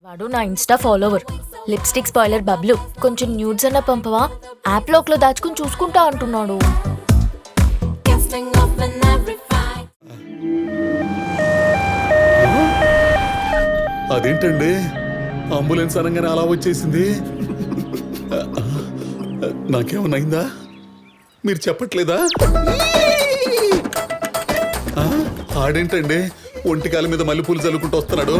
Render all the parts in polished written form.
వాడు నా Insta follower. Lipstick spoiler Bablu. కొంచెం న్యూడ్స్ అన్న పంపవా? యాప్ లోక్లో దాచుకుని చూసుకుంటా అంటున్నాడు. అదేంటండి అంబులెన్స్ అనగానే అలా వచ్చేసింది? నాకేమన్నైందా? మీరు చెప్పట్లేదా? ఆడేంటండి ఒంటికాల మీద మల్లెపూలు చల్లుకుంటూ వస్తున్నాడు?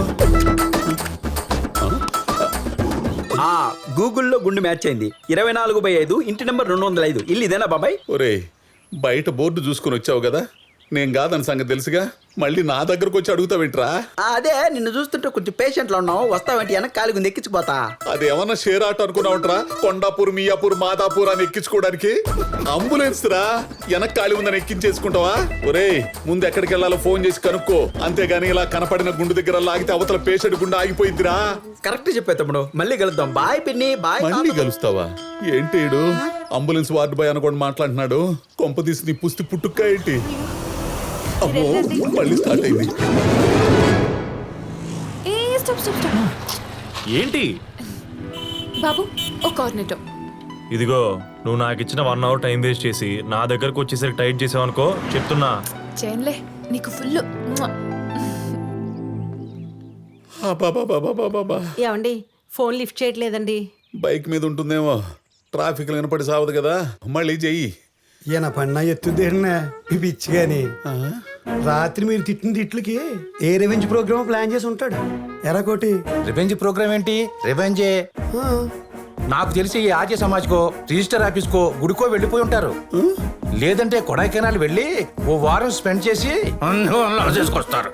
గూగుల్లో గుండు మ్యాచ్ అయింది. 24/5 ఇంటి నెంబర్ 205 ఇల్లు ఇదేనా బాబాయ్? ఒరే బయట బోర్డు చూసుకుని వచ్చావు కదా, నేను కాదని సంగతి తెలుసుగా, మళ్ళీ నా దగ్గరకు వచ్చి అడుగుతావేంట్రా? అదే నిన్ను చూస్తుంటే కొంచెం పేషెంట్ లో ఉన్నావు, వస్తావేంటి? వెనక కాలి గుంది ఎక్కించిపోతా. అదేమన్నా షేర్ ఆట అనుకున్నావుంట్రా? కొండాపూర్, మియాపూర్, మాదాపూర్ అని ఎక్కించుకోవడానికి అంబులెన్స్ రా. వెనక ఖాళీ ఉందని ఎక్కించేసుకుంటావా? ఒరే ముందు ఎక్కడికి వెళ్ళాలో ఫోన్ చేసి కనుక్కో, అంతేగాని ఇలా కనపడిన గుండు దగ్గర లాగితే అవతల పేషెంట్ గుండె ఆగిపోయిందిరా. కరెక్ట్ చెప్పే తమ్ముడు, మళ్ళీ కలుద్దాం. బాయ్ పిన్ని, బాయ్. మళ్ళీ కలుస్తావా? ఏంటేడు అంబులెన్స్ వార్డు బాయ్ అనుకోని మాట్లాడుతున్నాడు? కొంప తీసి నీ పుస్తి పుట్టుక్క ఏంటి? అమ్మో మళ్ళీ స్టార్ట్ అయింది. ఏంటి బాబు ఓ కార్నెటో. ఇదిగో నువ్వు నాకు ఇచ్చిన 1 అవర్ టైం వేస్ట్ చేసి నా దగ్గరకు వచ్చేసరికి టైట్ చేసావు అనుకో, చెప్తున్నా. చేన్లే నీకు ఫుల్. ఏమండి ఫోన్ లిఫ్ట్ చేయట్లేదండి. బైక్ మీద ఉంటుందేమో, ట్రాఫిక్ వినపడి సావదు కదా. మళ్ళీ చెయ్యి. ఈయన పన్నా ఎత్తుదేనా పిచ్చి గాని. రాత్రి మీరు తిట్టిన తిట్లకి ఏ రివెంజ్ ప్రోగ్రామ్ ప్లాన్ చేసి ఉంటాడు. ఎరా కోటి రివెంజ్ ప్రోగ్రామ్ ఏంటి? రివెంజే. నాకు తెలిసి ఈ ఆర్య సమాజ్కో, రిజిస్టర్ ఆఫీస్కో, గుడికో వెళ్ళిపోయి ఉంటారు. లేదంటే కొడైకెనాల్ వెళ్ళి ఓ వారం స్పెండ్ చేసి చేసుకొస్తారు.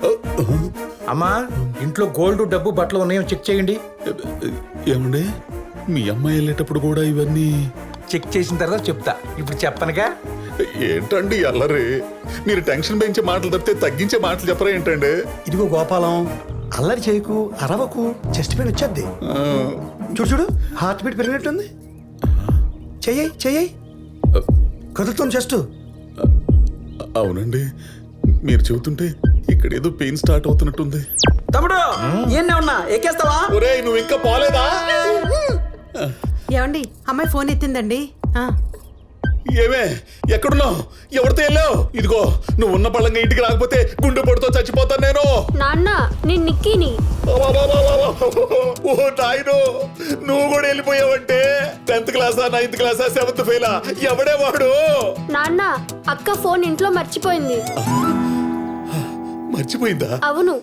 అమ్మా ఇంట్లో గోల్డ్, డబ్బు, బట్టలు ఉన్నాయో చెక్ చేయండి. ఏమండి మీ అమ్మాయి వెళ్ళేటప్పుడు కూడా ఇవన్నీ చెక్ చేసిన తర్వాత చెప్తా, ఇప్పుడు చెప్పనుగా. ఏంటండి అల్లరి? మీరు టెన్షన్ పెంచే మాటలు తప్పితే తగ్గించే మాటలు చెప్పరా ఏంటండి? ఇదిగో గోపాలం, అల్లరి చేయకు, అరవకు, చెస్ట్ పెయిన్ వచ్చేద్ది. చూడు చూడు హార్ట్ బీట్ పెరిగినట్టుంది. చెయ్యి చెయ్యి కదులుతుంది చెస్ట్. అవునండి మీరు చెబుతుంటే ఇక్కడ ఏదో పెయిన్ స్టార్ట్ అవుతున్నట్టుంది. తమ్ముడు ఏనే ఉన్నా ఎక్కేస్తావా? ఒరేయ్ నువ్వు ఇంకా పోలేదా? ఏమండి అమ్మాయి ఫోన్ ఎత్తిందండి. ఏమే ఎక్కడున్నావు? ఎవరితో వెళ్ళావు? ఇదిగో నువ్వు ఉన్న పళ్ళంగా ఇంటికి రాకపోతే గుండె పొడితో చచ్చిపోతాను నేను. నాన్న నేను నిక్కీని. ఓ నాయనో నువ్వు కూడా వెళ్ళిపోయావంటే 10th క్లాసా 9th క్లాసా 7th ఫెయిలా? ఎవడే వాడు? నాన్న అక్క ఫోన్ ఇంట్లో మర్చిపోయింది. మర్చిపోయిందా? అవును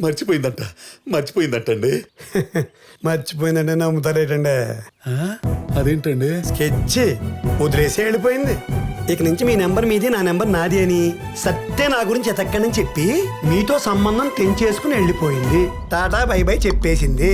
మర్చిపోయిందంటండి. మర్చిపోయిందంటే నమ్ముతారేటండి. అదేంటండి? స్కెచ్ వదిలేసే వెళ్ళిపోయింది. ఇక నుంచి మీ నెంబర్ మీది, నా నెంబర్ నాది అని సత్తే నా గురించి ఎతక్కడని చెప్పి మీతో సంబంధం తెంచేసుకుని వెళ్ళిపోయింది. టాటా బై బై చెప్పేసింది.